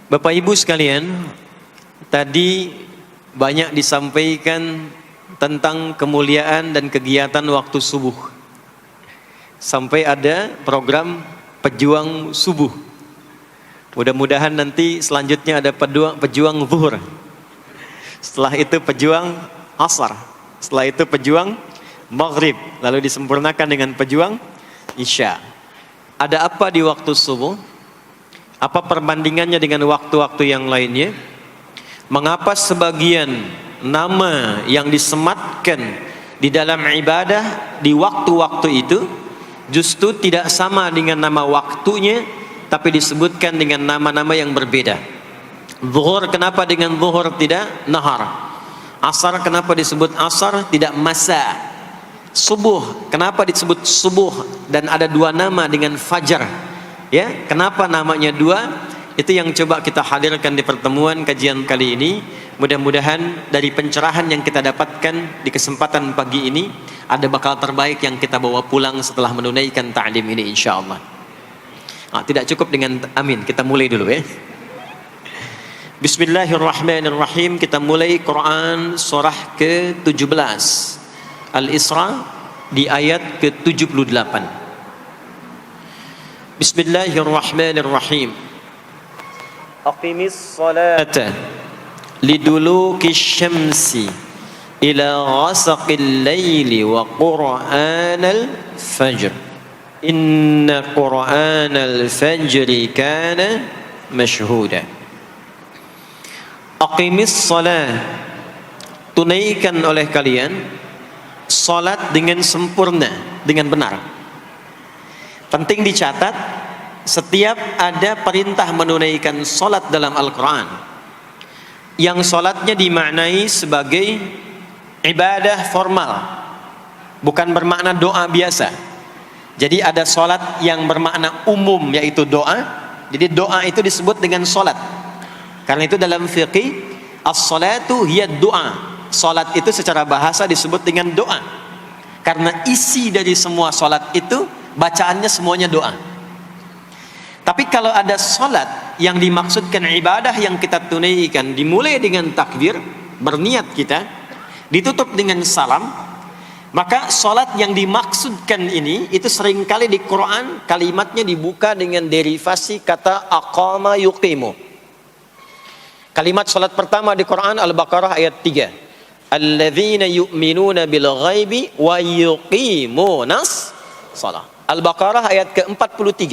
Bapak Ibu sekalian, tadi banyak disampaikan tentang kemuliaan dan kegiatan waktu subuh. Sampai ada program pejuang subuh. Mudah-mudahan nanti selanjutnya ada pejuang zuhur. Setelah itu pejuang asar. Setelah itu pejuang maghrib. Lalu disempurnakan dengan pejuang isya. Ada apa di waktu subuh? Apa perbandingannya dengan waktu-waktu yang lainnya? Mengapa sebagian nama yang disematkan di dalam ibadah di waktu-waktu itu justru tidak sama dengan nama waktunya, tapi disebutkan dengan nama-nama yang berbeda? Zuhur kenapa dengan zuhur tidak nahar? Asar kenapa disebut asar tidak masa? Subuh kenapa disebut subuh dan ada dua nama dengan fajar? Ya, kenapa namanya dua? Itu yang coba kita hadirkan di pertemuan kajian kali ini. Mudah-mudahan dari pencerahan yang kita dapatkan di kesempatan pagi ini ada bakal terbaik yang kita bawa pulang setelah menunaikan ta'lim ini insyaallah. Tidak cukup dengan amin, kita mulai dulu ya. Bismillahirrahmanirrahim. Kita mulai Quran surah ke-17 Al-Isra di ayat ke-78. Bismillahirrahmanirrahim. Aqimis salata liduluki syamsi ila ghasaqil layli wa qur'anal fajr inna qur'anal fajri kana mashhuda. Aqimis salat, tunaikan oleh kalian salat dengan sempurna, dengan benar. Penting dicatat, setiap ada perintah menunaikan salat dalam Al-Quran yang salatnya dimaknai sebagai ibadah formal, bukan bermakna doa biasa. Jadi ada salat yang bermakna umum, yaitu doa. Jadi doa itu disebut dengan salat. Karena itu dalam fiqih, as-salatu hiya doa. Salat itu secara bahasa disebut dengan doa. Karena isi dari semua salat itu bacaannya semuanya doa. Tapi kalau ada salat yang dimaksudkan ibadah yang kita tunaikan dimulai dengan takbir, berniat kita, ditutup dengan salam, maka salat yang dimaksudkan ini itu seringkali di Quran kalimatnya dibuka dengan derivasi kata aqama yuqimu. Kalimat salat pertama di Quran Al-Baqarah ayat 3. Alladzina yu'minuna bil ghaibi wa yuqimunas shalah. Al-Baqarah ayat ke-43.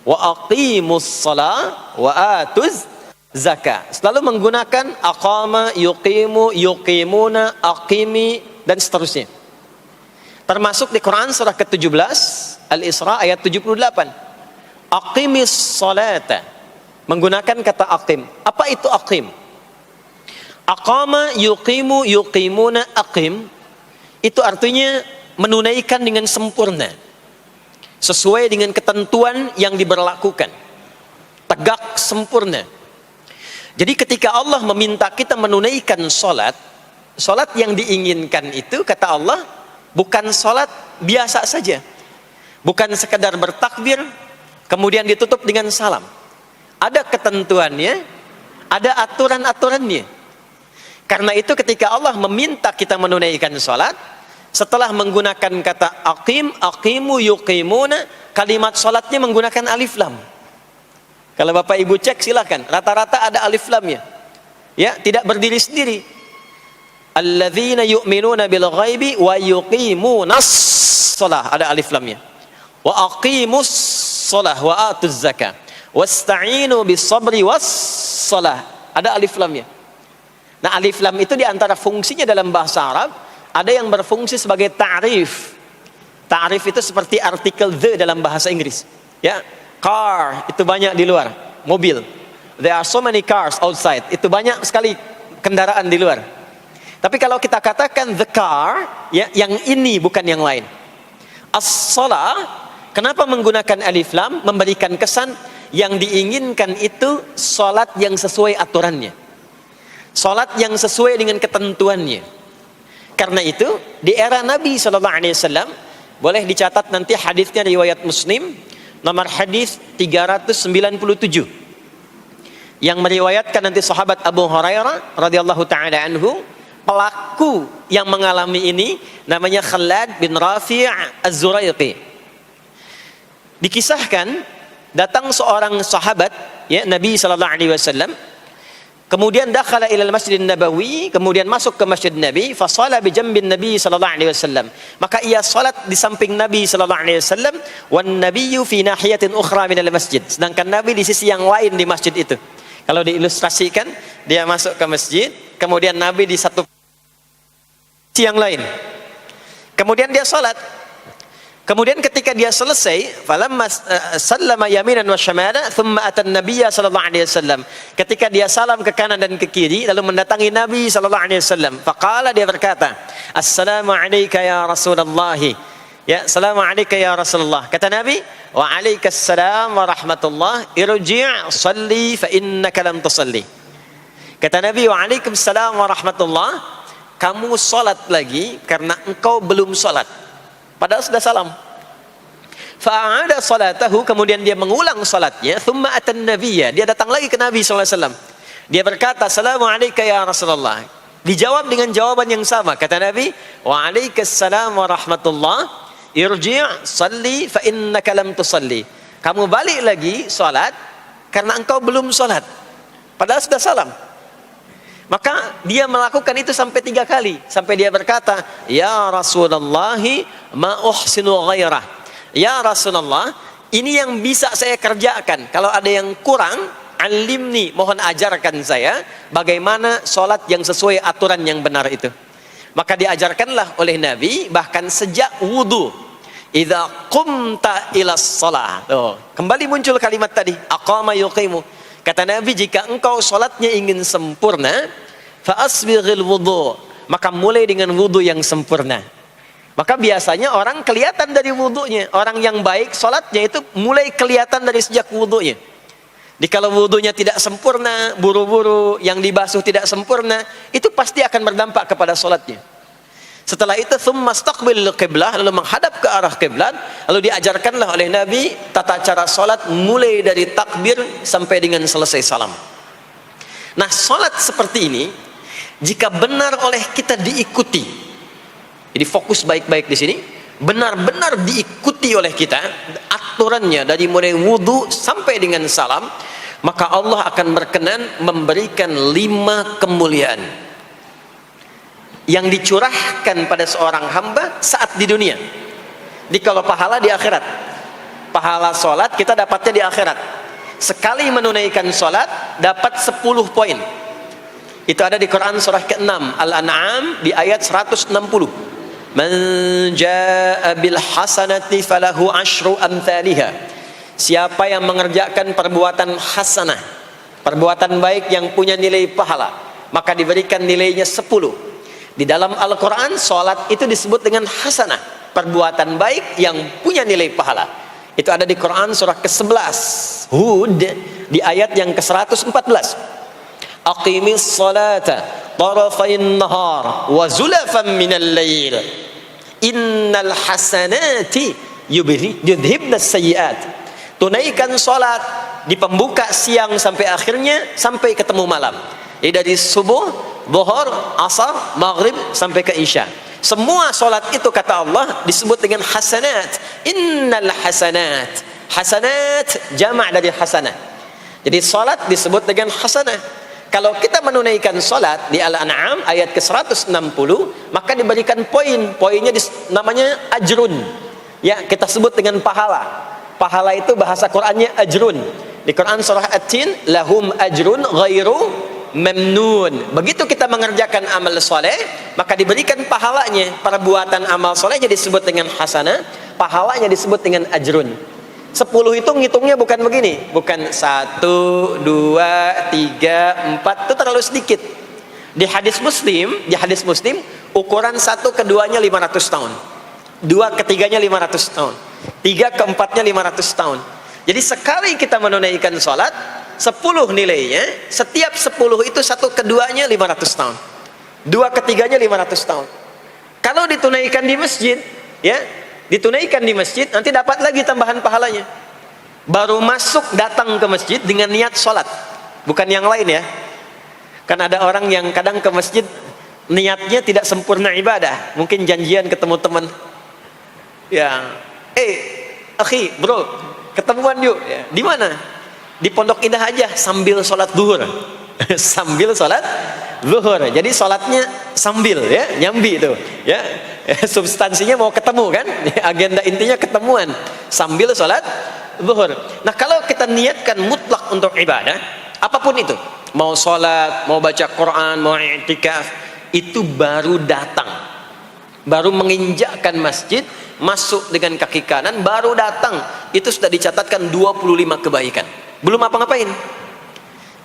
Wa aqimus shalah wa atuz zakah. Selalu menggunakan aqama, yuqimu, yuqimuna, aqimi dan seterusnya. Termasuk di Quran surah ke-17 Al-Isra ayat 78. Aqimis salata, menggunakan kata aqim. Apa itu aqim? Aqama, yuqimu, yuqimuna, aqim itu artinya menunaikan dengan sempurna, sesuai dengan ketentuan yang diberlakukan, tegak sempurna. Jadi ketika Allah meminta kita menunaikan salat, salat yang diinginkan itu kata Allah bukan salat biasa saja, bukan sekadar bertakbir kemudian ditutup dengan salam. Ada ketentuannya, ada aturan-aturannya. Karena itu ketika Allah meminta kita menunaikan salat, setelah menggunakan kata aqim, aqimu, yuqimuna, kalimat salatnya menggunakan alif lam. Kalau Bapak Ibu cek silakan, rata-rata ada alif lamnya. Ya, tidak berdiri sendiri. Alladzina yu'minuna bil ghaibi wa yuqimunas shalah, ada alif lamnya. Wa aqimus shalah wa atuz zakah. Wasta'inu bis sabri was shalah, ada alif lamnya. Nah, alif lam itu di antara fungsinya dalam bahasa Arab ada yang berfungsi sebagai ta'rif. Ta'rif itu seperti artikel the dalam bahasa Inggris. Ya, car itu banyak di luar, mobil. There are so many cars outside. Itu banyak sekali kendaraan di luar. Tapi kalau kita katakan the car, ya, yang ini bukan yang lain. As-shalah, kenapa menggunakan alif lam? Memberikan kesan yang diinginkan itu salat yang sesuai aturannya. Salat yang sesuai dengan ketentuannya. Karena itu di era Nabi SAW, boleh dicatat nanti hadisnya riwayat Muslim nomor hadis 397. Yang meriwayatkan nanti sahabat Abu Hurairah radhiyallahu taala anhu, pelaku yang mengalami ini namanya Khalad bin Rafi' Az-Zuraiqi. Dikisahkan datang seorang sahabat ya Nabi sallallahu alaihi wasallam, kemudian dakhala ila al-Masjid Nabawi, kemudian masuk ke Masjid Nabi, fa shala bi jambin Nabi sallallahu alaihi wasallam. Maka ia salat di samping Nabi sallallahu alaihi wasallam, wan nabiyyu fi nahiyatin ukhra min al-masjid. Sedangkan Nabi di sisi yang lain di masjid itu. Kalau diilustrasikan, dia masuk ke masjid, kemudian Nabi di satu sisi yang lain. Kemudian dia salat. Kemudian ketika dia selesai, falamma sallama yaminan wa shamala, thumma atan nabiyya sallallahu alaihi wasallam. Ketika dia salam ke kanan dan ke kiri, lalu mendatangi Nabi sallallahu alaihi wasallam. Faqala, dia berkata, "Assalamu alayka ya Rasulullah." Ya, "Assalamu alayka ya Rasulullah." Kata Nabi, "Wa alaikassalam wa rahmatullah. Irji' shalli fa innaka lam tusalli." Kata Nabi, "Wa alaikassalam wa rahmatullah." Kamu salat lagi karena engkau belum salat. Padahal sudah salam. Fa'ada salatahu, kemudian dia mengulang salatnya. Thumma atan nabiyya, dia datang lagi ke Nabi SAW. Dia berkata, "Assalamu alayka ya Rasulullah." Dijawab dengan jawaban yang sama. Kata Nabi, "Wa alaikassalam wa rahmatullah. Irji' salli fa innaka lam tusalli." Kamu balik lagi salat karena engkau belum salat. Padahal sudah salam. Maka dia melakukan itu sampai 3 kali, sampai dia berkata, "Ya Rasulullah, ma uhsinu ghairah." Ya Rasulullah, ini yang bisa saya kerjakan. Kalau ada yang kurang, alimni, mohon ajarkan saya bagaimana sholat yang sesuai aturan yang benar itu. Maka diajarkanlah oleh Nabi bahkan sejak wudu. Idza qumta ila shalah. Kembali muncul kalimat tadi, aqama yuqimu. Kata Nabi, jika engkau sholatnya ingin sempurna, fa asbighil wudu, maka mulai dengan wudu yang sempurna. Maka biasanya orang kelihatan dari wudunya. Orang yang baik sholatnya itu mulai kelihatan dari sejak wudunya. Jadi kalau wudunya tidak sempurna, buru-buru, yang dibasuh tidak sempurna, itu pasti akan berdampak kepada sholatnya. Setelah itu thumma istaqbil qiblah, lalu menghadap ke arah kiblat, lalu diajarkanlah oleh Nabi tata cara salat mulai dari takbir sampai dengan selesai salam. Nah, salat seperti ini jika benar oleh kita diikuti. Jadi fokus baik-baik di sini, benar-benar diikuti oleh kita aturannya dari mulai wudu sampai dengan salam, maka Allah akan berkenan memberikan 5 kemuliaan yang dicurahkan pada seorang hamba saat di dunia. Di kalau pahala di akhirat, pahala sholat kita dapatnya di akhirat. Sekali menunaikan sholat dapat 10 poin. Itu ada di Quran surah ke-6 Al-An'am di ayat 160. Man jaa bil hasanati falahu asyru amthaliha. Siapa yang mengerjakan perbuatan hasanah, perbuatan baik yang punya nilai pahala, maka diberikan nilainya 10. Di dalam Al-Quran, sholat itu disebut dengan hasanah, perbuatan baik yang punya nilai pahala. Itu ada di Quran surah ke-11 Hud di ayat yang ke-114. Aqimis salata tarafayn nahar wa zulafan minal lail innal hasanati yudhibnas sayyiat. Tunaikan sholat di pembuka siang sampai akhirnya, sampai ketemu malam. Jadi dari subuh, zuhur, asar, maghrib sampai ke isya. Semua solat itu kata Allah disebut dengan hasanat. Innal hasanat. Hasanat jamak dari hasanah. Jadi solat disebut dengan hasanah. Kalau kita menunaikan solat di Al-An'am ayat ke-160, maka diberikan poin. Poinnya namanya ajrun. Ya, kita sebut dengan pahala. Pahala itu bahasa Qur'annya ajrun. Di Quran surah At-Tin, lahum ajrun ghairu memnun. Begitu kita mengerjakan amal soleh, maka diberikan pahalanya. Perbuatan amal solehnya disebut dengan hasanah, pahalanya disebut dengan ajrun. 10 itu ngitungnya bukan begini, bukan 1, 2, 3, 4, itu terlalu sedikit. Di hadis Muslim, ukuran 1 keduanya 500 tahun, 2 ketiganya 500 tahun, 3 keempatnya 500 tahun. Jadi sekali kita menunaikan sholat 10 nilainya, setiap 10 itu 1 keduanya 500 tahun, 2 ketiganya 500 tahun. Kalau ditunaikan di masjid, ya, ditunaikan di masjid, nanti dapat lagi tambahan pahalanya. Baru masuk datang ke masjid dengan niat sholat, bukan yang lain ya. Kan ada orang yang kadang ke masjid niatnya tidak sempurna ibadah, mungkin janjian ketemu teman, ya, akhi, bro, ketemuan yuk, ya. Di mana? Di Pondok Indah aja, sambil sholat zuhur. Sambil sholat zuhur, jadi sholatnya sambil, ya, nyambi itu, ya. Substansinya mau ketemu kan, agenda intinya ketemuan sambil sholat zuhur. Nah, kalau kita niatkan mutlak untuk ibadah, apapun itu, mau sholat, mau baca Quran, mau i'tikaf, itu baru datang, baru menginjakkan masjid, masuk dengan kaki kanan, baru datang, itu sudah dicatatkan 25 kebaikan. Belum apa-ngapain.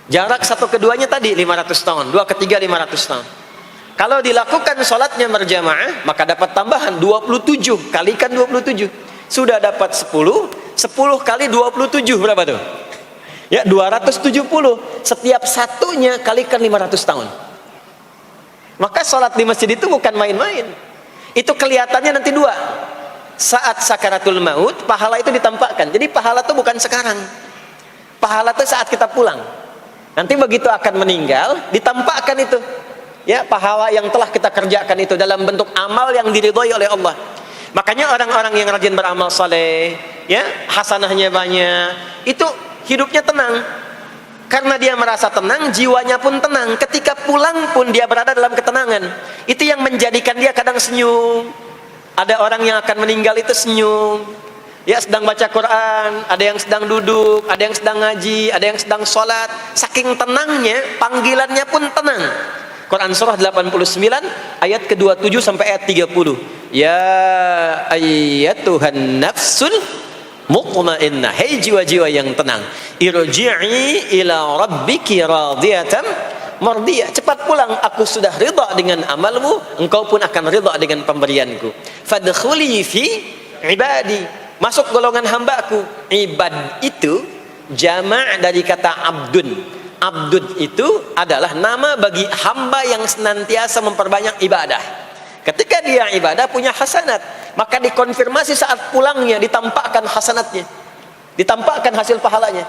Jarak satu keduanya tadi 500 tahun, dua ketiga 500 tahun. Kalau dilakukan sholatnya berjamaah, maka dapat tambahan 27, kalikan 27. Sudah dapat 10, 10 kali 27 berapa tuh? Ya, 270. Setiap satunya kalikan 500 tahun. Maka sholat di masjid itu bukan main-main. Itu kelihatannya nanti dua. Saat sakaratul maut, pahala itu ditampakkan. Jadi pahala itu bukan sekarang. Pahala itu saat kita pulang. Nanti begitu akan meninggal, ditampakkan itu. Ya, pahala yang telah kita kerjakan itu dalam bentuk amal yang diridhoi oleh Allah. Makanya orang-orang yang rajin beramal saleh, ya, hasanahnya banyak, itu hidupnya tenang. Karena dia merasa tenang, jiwanya pun tenang. Ketika pulang pun dia berada dalam ketenangan. Itu yang menjadikan dia kadang senyum. Ada orang yang akan meninggal itu senyum. Ya, sedang baca Quran, ada yang sedang duduk, ada yang sedang ngaji, ada yang sedang sholat. Saking tenangnya, panggilannya pun tenang. Quran surah 89 ayat ke-27 sampai ayat 30. Ya ayyatuhan nafsul mutmainnah, hei jiwa-jiwa yang tenang, irji'i ila rabbiki radiyatan mardiyah, cepat pulang, aku sudah ridha dengan amalmu, engkau pun akan ridha dengan pemberianku. Fadkhuli fi ibadi, masuk golongan hambaku. Ibad itu jama' dari kata abdun. Abdun itu adalah nama bagi hamba yang senantiasa memperbanyak ibadah. Ketika dia ibadah punya hasanat, maka dikonfirmasi saat pulangnya, ditampakkan hasanatnya, ditampakkan hasil pahalanya.